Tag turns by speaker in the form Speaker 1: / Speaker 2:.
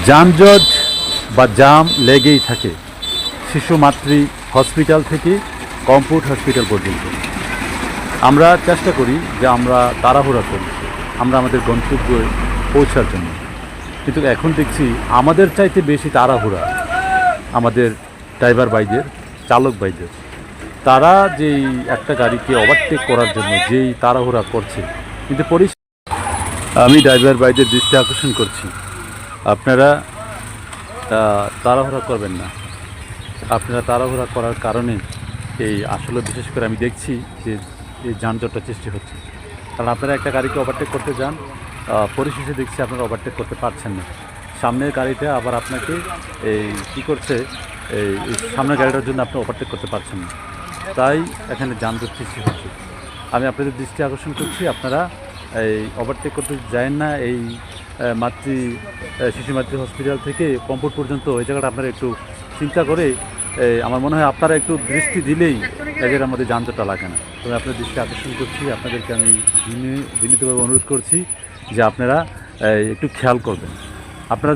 Speaker 1: যানজট বা জাম লেগেই থাকে শিশু মাতৃ হসপিটাল থেকে কমফোর্ট হসপিটাল পর্যন্ত। আমরা চেষ্টা করি যে আমরা তাড়াহুড়া করি আমরা আমাদের গন্তব্যে পৌঁছার জন্য, কিন্তু এখন দেখছি আমাদের চাইতে বেশি তাড়াহুড়া আমাদের ড্রাইভার ভাইদের, চালক ভাইদের। তারা যেই একটা গাড়িকে ওভারটেক করার জন্য যেই তাড়াহুড়া করছে, কিন্তু আমি ড্রাইভার ভাইদের দৃষ্টি আকর্ষণ করছি, আপনারা তাড়াহুড়া করবেন না। আপনারা তাড়াহুড়া করার কারণে আসলে বিশেষ করে আমি দেখছি যে এই যানজটটা সৃষ্টি হচ্ছে। কারণ আপনারা একটা গাড়িকে ওভারটেক করতে যান, পরিশেষে দেখছি আপনারা ওভারটেক করতে পারছেন না। সামনের গাড়িটা আবার আপনাকে কী করছে, এই সামনের গাড়িটার জন্য আপনি ওভারটেক করতে পারছেন না, তাই এখানে যানজট সৃষ্টি হচ্ছে। আমি আপনাদের দৃষ্টি আকর্ষণ করছি, আপনারা ওভারটেক করতে যায় না। শিশু মাতৃ হসপিটাল থেকে কমফোর্ট পর্যন্ত ওই জায়গাটা আপনারা একটু চিন্তা করে, আমার মনে হয় আপনারা একটু দৃষ্টি দিলেই এদের আমাদের যানজটটা লাগে না। তবে আপনাদের দৃষ্টি আকর্ষণ করছি, আপনাদেরকে আমি বিনীতভাবে অনুরোধ করছি যে আপনারা একটু খেয়াল করবেন। আপনারা